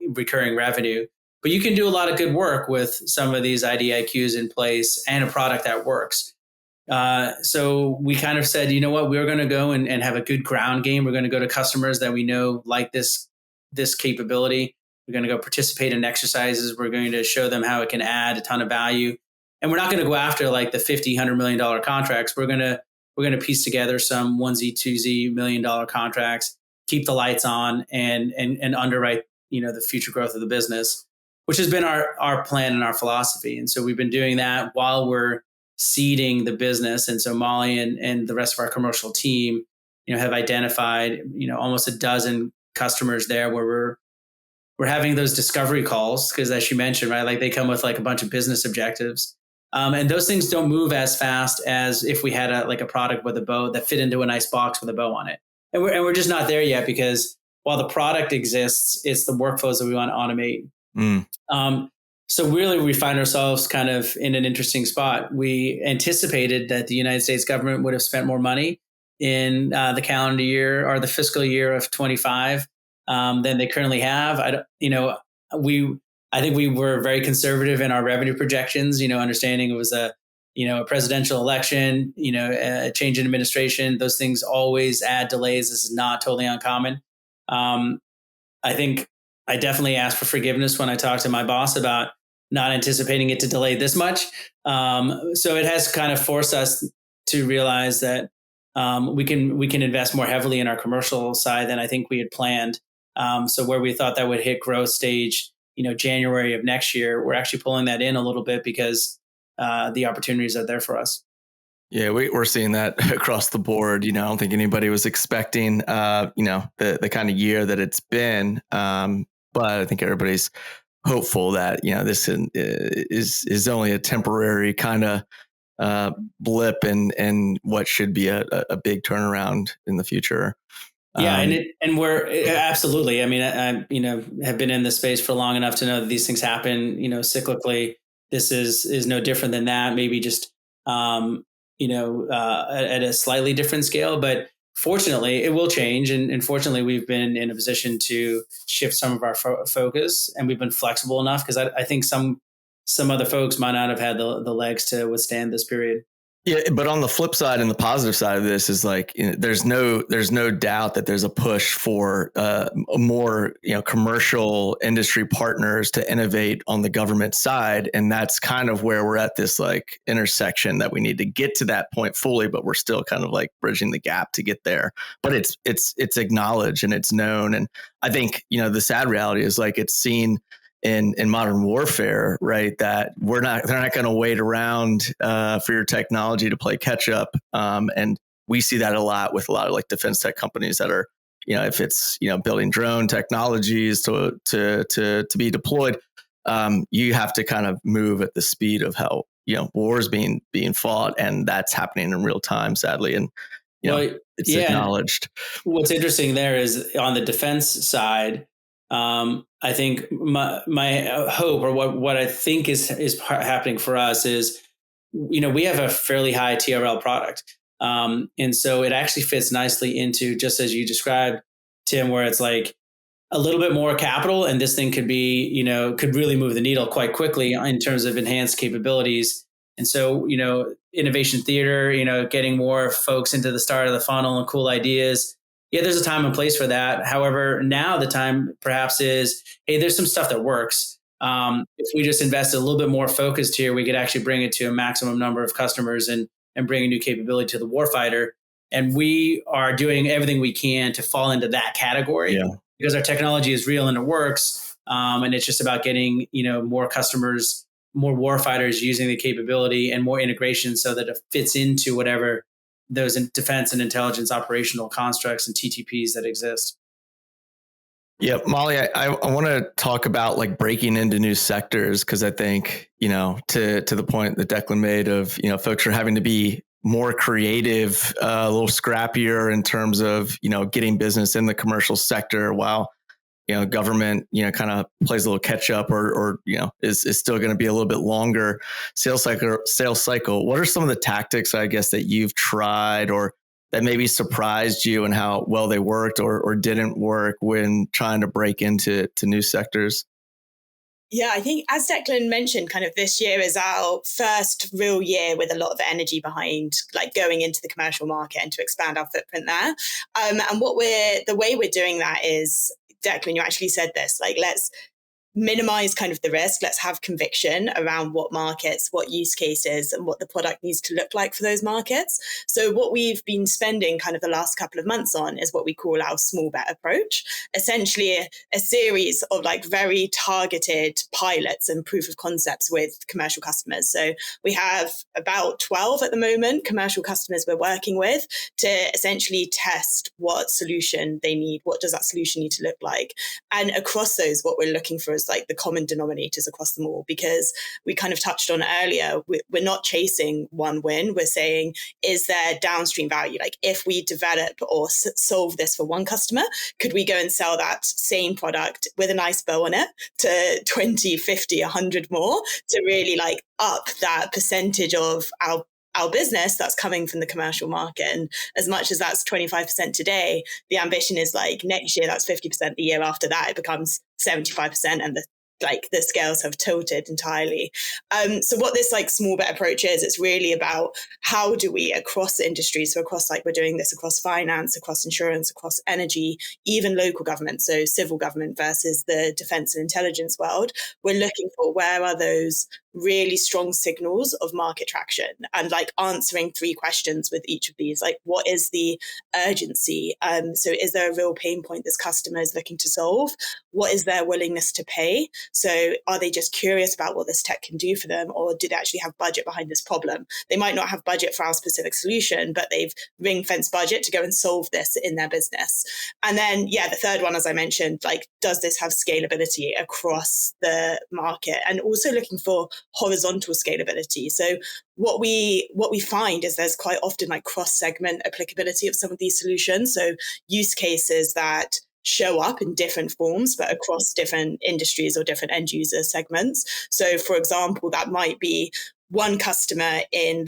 recurring revenue. But you can do a lot of good work with some of these IDIQs in place and a product that works. So we kind of said, we're going to go and have a good ground game. We're going to go to customers that we know like this capability. We're going to go participate in exercises. We're going to show them how it can add a ton of value. And we're not going to go after like the $50, $100 million contracts. We're going to piece together some $1Z, $2Z million contracts, keep the lights on, and underwrite the future growth of the business, which has been our plan and our philosophy. And so we've been doing that while we're seeding the business. And so Mollie and the rest of our commercial team, have identified, almost a dozen customers there where we're having those discovery calls, because as you mentioned, right, like they come with like a bunch of business objectives. And those things don't move as fast as if we had a product with a bow that fit into a nice box with a bow on it. And we're just not there yet, because while the product exists, it's the workflows that we want to automate. So really, we find ourselves kind of in an interesting spot. We anticipated that the United States government would have spent more money in the calendar year or the fiscal year of 25 than they currently have. I think we were very conservative in our revenue projections. Understanding it was a presidential election, a change in administration. Those things always add delays. This is not totally uncommon. I think I definitely asked for forgiveness when I talked to my boss about not anticipating it to delay this much. So it has kind of forced us to realize that we can invest more heavily in our commercial side than I think we had planned. So where we thought that would hit growth stage, January of next year, we're actually pulling that in a little bit because the opportunities are there for us. Yeah, we're seeing that across the board. I don't think anybody was expecting, the kind of year that it's been. But I think everybody's hopeful that, this is only a temporary kind of blip and what should be a big turnaround in the future. Yeah, and we're absolutely. I mean, I have been in this space for long enough to know that these things happen. Cyclically. This is no different than that. Maybe just at a slightly different scale, but fortunately, it will change. And fortunately, we've been in a position to shift some of our focus, and we've been flexible enough because I think some other folks might not have had the legs to withstand this period. Yeah, but on the flip side and the positive side of this is like, there's no doubt that there's a push for more commercial industry partners to innovate on the government side, and that's kind of where we're at this like intersection that we need to get to that point fully, but we're still kind of like bridging the gap to get there. But it's acknowledged and it's known, and I think the sad reality is like it's seen in modern warfare, right? That they're not going to wait around for your technology to play catch up. And we see that a lot with a lot of like defense tech companies that are, if it's, building drone technologies to be deployed, you have to kind of move at the speed of how, wars being fought. And that's happening in real time, sadly. And, it's acknowledged. What's interesting there is on the defense side, I think my hope, or what I think is happening for us is, we have a fairly high TRL product. And so it actually fits nicely into, just as you described, Tim, where it's like a little bit more capital, and this thing could be, could really move the needle quite quickly in terms of enhanced capabilities. And so, innovation theater, getting more folks into the start of the funnel and cool ideas. Yeah, there's a time and place for that. However, now the time perhaps is, hey, there's some stuff that works. If we just invest a little bit more focused here, we could actually bring it to a maximum number of customers and bring a new capability to the warfighter. And we are doing everything we can to fall into that category because our technology is real and it works. And it's just about getting, more customers, more warfighters using the capability and more integration so that it fits into whatever those defense and intelligence operational constructs and TTPs that exist. Yeah, Mollie, I want to talk about like breaking into new sectors, because I think, to the point that Declan made of, folks are having to be more creative, a little scrappier in terms of, getting business in the commercial sector while, government, kind of plays a little catch up or is still going to be a little bit longer sales cycle. What are some of the tactics, I guess, that you've tried or that maybe surprised you and how well they worked or didn't work when trying to break into new sectors? Yeah, I think as Declan mentioned, kind of this year is our first real year with a lot of energy behind like going into the commercial market and to expand our footprint there. And the way we're doing that is, Declan, you actually said this, like, let's minimize kind of the risk. Let's have conviction around what markets, what use cases, and what the product needs to look like for those markets. So what we've been spending kind of the last couple of months on is what we call our small bet approach, essentially a series of like very targeted pilots and proof of concepts with commercial customers. So we have about 12 at the moment commercial customers we're working with to essentially test what solution they need. What does that solution need to look like? And across those, what we're looking for as equals like the common denominators across them all, because we kind of touched on earlier, we're not chasing one win. We're saying, is there downstream value? Like if we develop or solve this for one customer, could we go and sell that same product with a nice bow on it to 20, 50, 100 more to really like up that percentage of our business that's coming from the commercial market? And as much as that's 25% today, the ambition is like next year, that's 50%. The year after that, it becomes 75%. And the scales have tilted entirely. So what this like small bet approach is, it's really about how do we across industries, so across like we're doing this across finance, across insurance, across energy, even local government, so civil government versus the defense and intelligence world, we're looking for where are those really strong signals of market traction, and like answering 3 questions with each of these. Like, what is the urgency? So is there a real pain point this customer is looking to solve? What is their willingness to pay? So are they just curious about what this tech can do for them, or do they actually have budget behind this problem? They might not have budget for our specific solution, but they've ring-fenced budget to go and solve this in their business. And then, the third one, as I mentioned, like, does this have scalability across the market? And also looking for horizontal scalability. So what we find is there's quite often like cross-segment applicability of some of these solutions. So use cases that show up in different forms, but across different industries or different end user segments. So for example, that might be one customer in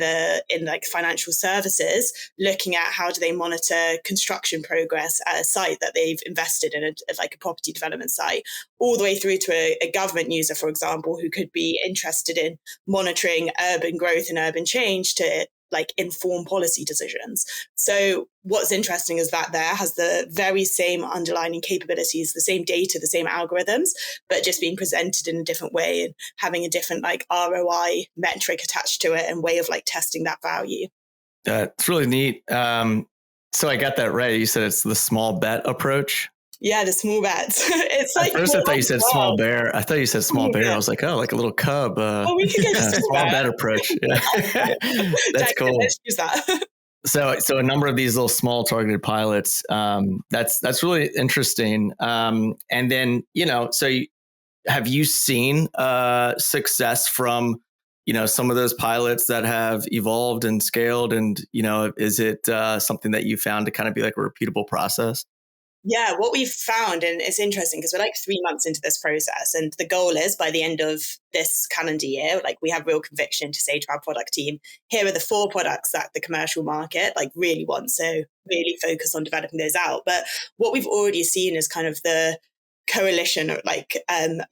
like financial services looking at how do they monitor construction progress at a site that they've invested in, like a property development site, all the way through to a government user, for example, who could be interested in monitoring urban growth and urban change to like inform policy decisions. So what's interesting is that there has the very same underlying capabilities, the same data, the same algorithms, but just being presented in a different way and having a different like ROI metric attached to it and way of like testing that value. It's really neat. So I got that right. You said it's the small bet approach. Yeah, the small bets. It's like at first I thought you said small bear. I thought you said small bear. I was like, oh, like a little cub. We could go small bet approach. Yeah. That's cool. Let's use that. So a number of these little small targeted pilots. That's really interesting. And then have you seen success from some of those pilots that have evolved and scaled? And is it something that you found to kind of be like a repeatable process? Yeah, what we've found, and it's interesting because we're like 3 months into this process, and the goal is by the end of this calendar year, like we have real conviction to say to our product team, here are the 4 products that the commercial market like really wants. So really focus on developing those out. But what we've already seen is kind of the coalition like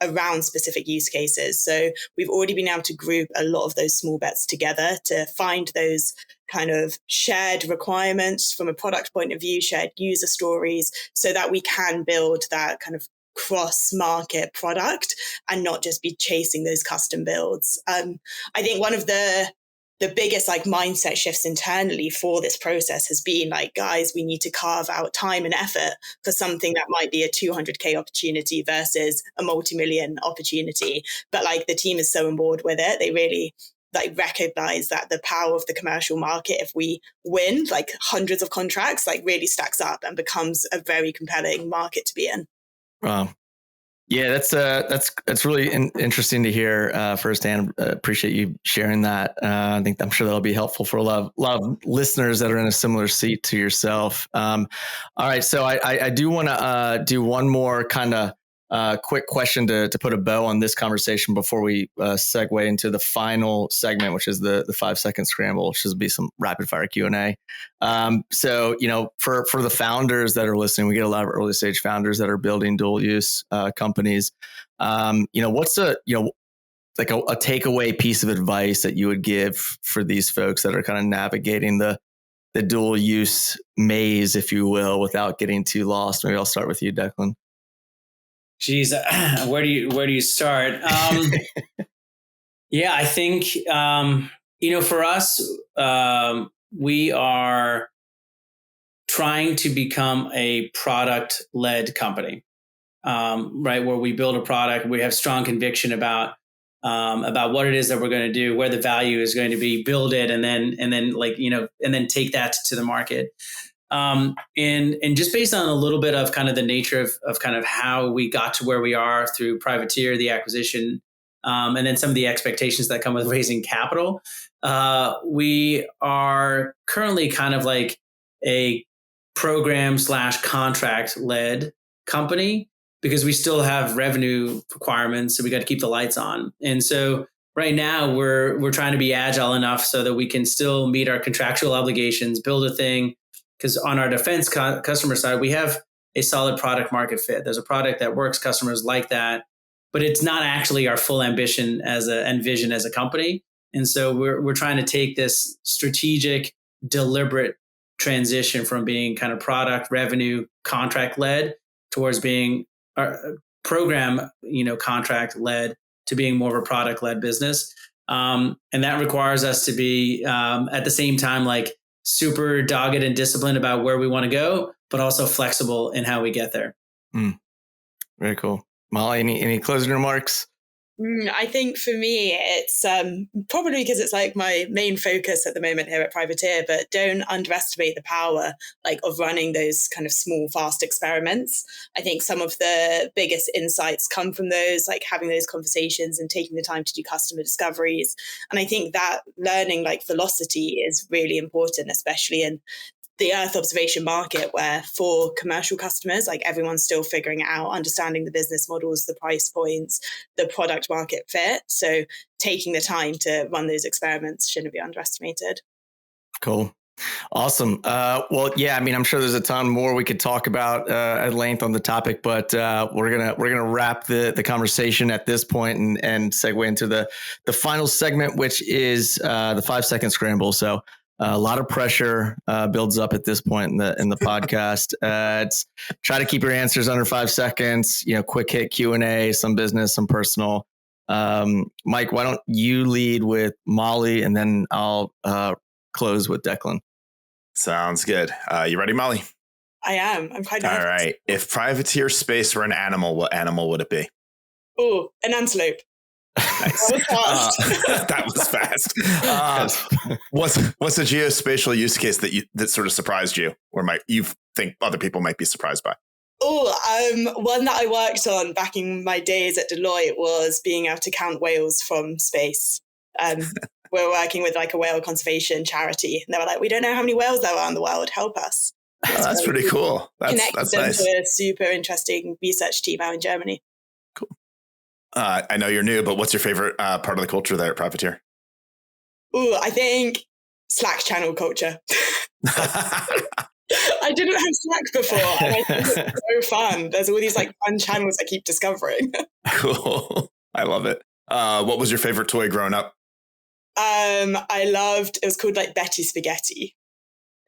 around specific use cases. So we've already been able to group a lot of those small bets together to find those kind of shared requirements from a product point of view, shared user stories, so that we can build that kind of cross-market product and not just be chasing those custom builds. I think one of the biggest like mindset shifts internally for this process has been like, guys, we need to carve out time and effort for something that might be a 200K opportunity versus a multi-million opportunity. But like the team is so on board with it. They really like recognize that the power of the commercial market, if we win like hundreds of contracts, like really stacks up and becomes a very compelling market to be in. Wow. Yeah, that's really interesting to hear firsthand. Appreciate you sharing that. I'm sure that'll be helpful for a lot of listeners that are in a similar seat to yourself. All right, so I do want to do one more kind of quick question to put a bow on this conversation before we segue into the final segment, which is the 5-second scramble, which will be some rapid fire Q&A. So, for the founders that are listening, we get a lot of early stage founders that are building dual use companies. What's a takeaway piece of advice that you would give for these folks that are kind of navigating the dual use maze, if you will, without getting too lost? Maybe I'll start with you, Declan. Geez, where do you start? Yeah, I think for us, we are trying to become a product-led company, right? Where we build a product, we have strong conviction about what it is that we're going to do, where the value is going to be, build it, and then take that to the market. And just based on a little bit of kind of the nature of kind of how we got to where we are through Privateer, the acquisition, and then some of the expectations that come with raising capital, we are currently kind of like a program/contract led company because we still have revenue requirements. So we got to keep the lights on. And so right now we're trying to be agile enough so that we can still meet our contractual obligations, build a thing. Because on our defense customer side, we have a solid product market fit. There's a product that works, customers like that, but it's not actually our full ambition and vision as a company. And so we're trying to take this strategic, deliberate transition from being kind of product revenue contract led towards being program, contract led to being more of a product led business. And that requires us to be at the same time, like super dogged and disciplined about where we want to go, but also flexible in how we get there. Very cool. Mollie, any closing remarks? I think for me, it's probably because it's like my main focus at the moment here at Privateer, but don't underestimate the power of running those kind of small, fast experiments. I think some of the biggest insights come from those, like having those conversations and taking the time to do customer discoveries. And I think that learning velocity is really important, especially in the Earth observation market, where for commercial customers, everyone's still figuring it out, understanding the business models, the price points, the product market fit. So taking the time to run those experiments shouldn't be underestimated. Cool. Awesome. Well, yeah, I'm sure there's a ton more we could talk about at length on the topic, but we're gonna wrap the conversation at this point and segue into the final segment, which is the 5-second scramble. So a lot of pressure builds up at this point in the podcast. It's try to keep your answers under 5 seconds. Quick hit Q&A, some business, some personal. Mike, why don't you lead with Mollie, and then I'll close with Declan. Sounds good. You ready, Mollie? I am. I'm quite nervous. All right. If Privateer space were an animal, what animal would it be? Oh, an antelope. Nice. That was fast. What's a geospatial use case that sort of surprised you, or you think other people might be surprised by? One that I worked on back in my days at Deloitte was being able to count whales from space. We're working with a whale conservation charity, and they were like, "We don't know how many whales there are in the world. Help us." That's pretty cool. That's them nice. To a super interesting research team out in Germany. Cool. I know you're new, but what's your favorite part of the culture there at Privateer? I think Slack channel culture. I didn't have Slack before, and I think it's so fun. There's all these fun channels I keep discovering. Cool. I love it. What was your favorite toy growing up? I loved, it was called Betty Spaghetti.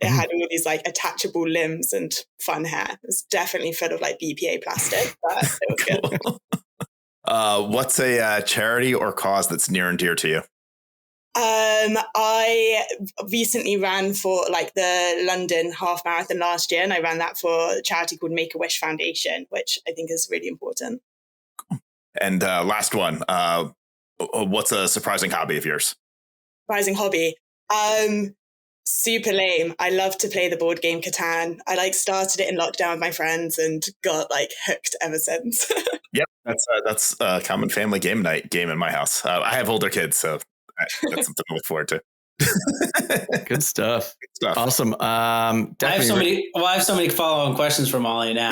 It had all these attachable limbs and fun hair. It was definitely full of BPA plastic, but it was good. What's a charity or cause that's near and dear to you? I recently ran for the London half marathon last year, and I ran that for a charity called Make-A-Wish Foundation, which I think is really important. And last one, what's a surprising hobby of yours? Surprising hobby? Super lame. I love to play the board game Catan. I started it in lockdown with my friends and got hooked ever since. Yep, that's a common family game night game in my house. I have older kids, so that's something to look forward to. Good stuff. Awesome. I have so many follow-on questions from Mollie now.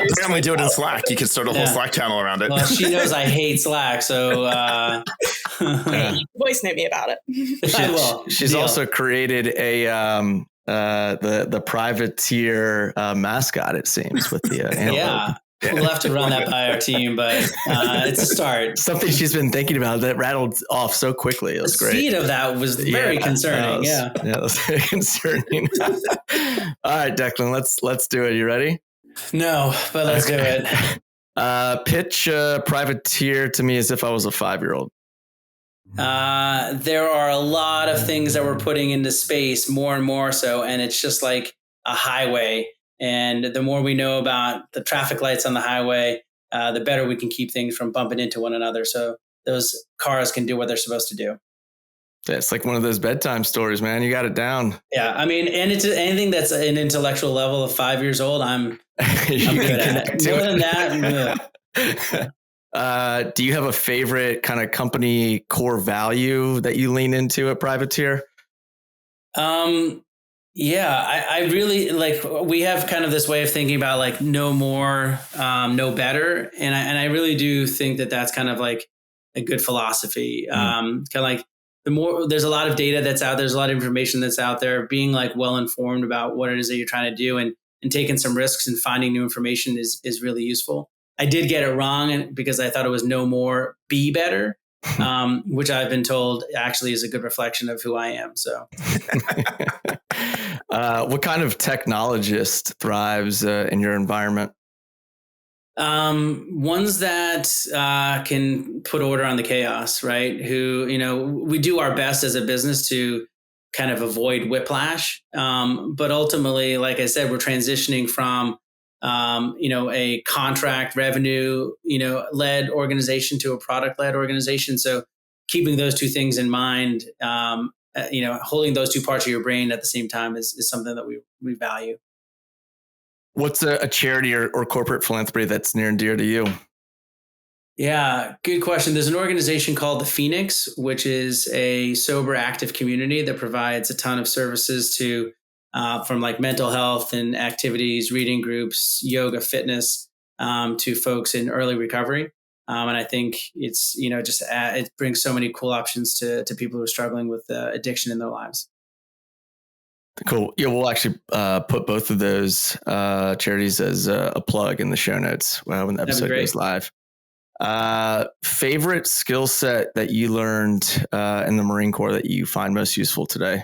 Apparently do it in Slack. You can start a whole Slack channel around it. Well, she knows I hate Slack, so voice note me about it. I will. She's also created a the Privateer mascot, it seems, with the antelope. Yeah. We'll have to run that by our team, but it's a start. Something she's been thinking about that rattled off so quickly. It was great. The speed of that was very concerning. That was very concerning. All right, Declan, let's do it. You ready? No, but let's do it. Pitch Privateer to me as if I was a 5-year-old. There are a lot of things that we're putting into space, more and more so, and it's just like a highway. And the more we know about the traffic lights on the highway, the better we can keep things from bumping into one another. So those cars can do what they're supposed to do. Yeah, it's like one of those bedtime stories, man. You got it down. Yeah, I mean, and it's anything that's an intellectual level of 5 years old, I'm good at it. More than that. Do you have a favorite kind of company core value that you lean into at Privateer? Yeah, I really like, we have kind of this way of thinking about like know more, know better. And I really do think that that's kind of like a good philosophy. Kind of like the more there's a lot of data that's out, there's a lot of information that's out there, being like well informed about what it is that you're trying to do and taking some risks and finding new information is really useful. I did get it wrong because I thought it was know more, be better. Which I've been told actually is a good reflection of who I am. So, what kind of technologist thrives in your environment? Ones that can put order on the chaos, right? Who, we do our best as a business to kind of avoid whiplash. But ultimately, like I said, we're transitioning from a contract revenue, led organization to a product led organization. So keeping those two things in mind, holding those two parts of your brain at the same time is something that we value. What's a charity or corporate philanthropy that's near and dear to you? Yeah, good question. There's an organization called the Phoenix, which is a sober, active community that provides a ton of services to from like mental health and activities, reading groups, yoga, fitness, to folks in early recovery. And I think it's, it brings so many cool options to people who are struggling with addiction in their lives. Cool. Yeah, we'll actually put both of those charities as a plug in the show notes when the episode goes live. Favorite skill set that you learned in the Marine Corps that you find most useful today?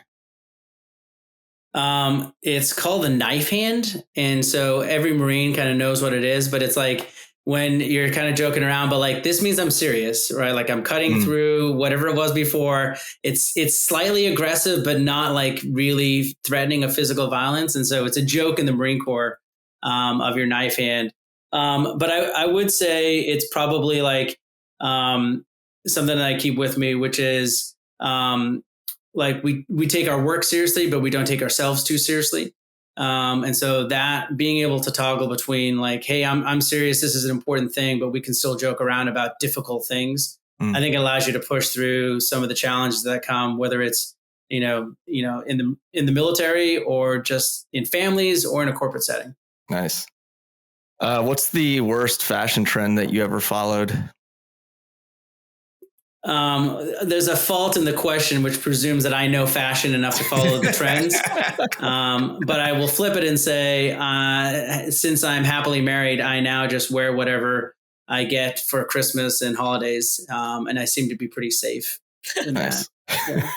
It's called the knife hand. And so every Marine kind of knows what it is, but it's like when you're kind of joking around, but like, this means I'm serious, right? Like I'm cutting through whatever it was before. It's slightly aggressive, but not like really threatening of physical violence. And so it's a joke in the Marine Corps, of your knife hand. But I would say it's probably like, something that I keep with me, which is, like we take our work seriously, but we don't take ourselves too seriously. And so that being able to toggle between like, hey, I'm serious, this is an important thing, but we can still joke around about difficult things. I think it allows you to push through some of the challenges that come, whether it's, in the military or just in families or in a corporate setting. Nice. What's the worst fashion trend that you ever followed? There's a fault in the question, which presumes that I know fashion enough to follow the trends. But I will flip it and say, since I'm happily married, I now just wear whatever I get for Christmas and holidays. And I seem to be pretty safe in that. Yeah.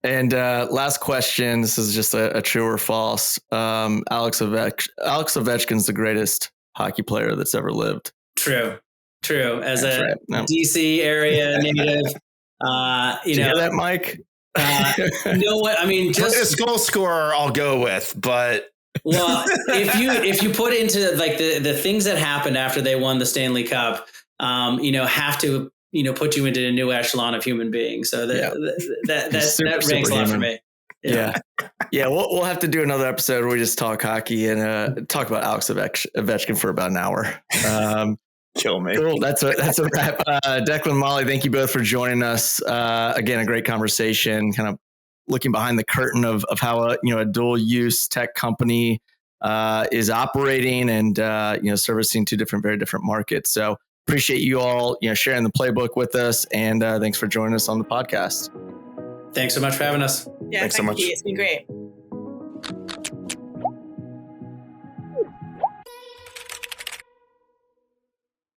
And last question. This is just a true or false. Alex Ovechkin's the greatest hockey player that's ever lived. True. As that's a right. No. DC area native, Did you hear that, Mike? What I mean, just a goal scorer I'll go with, but well, if you put into like the things that happened after they won the Stanley Cup, have to put you into a new echelon of human being. So that ranks a lot for me. Yeah. We'll have to do another episode where we just talk hockey and talk about Alex Ovechkin for about an hour. Kill me. Cool. That's a wrap. Declan, Mollie, thank you both for joining us. Again, a great conversation, kind of looking behind the curtain of how a dual use tech company is operating and servicing two very different markets. So appreciate you all sharing the playbook with us, and thanks for joining us on the podcast. Thanks so much for having us. Yeah, thank you. It's been great.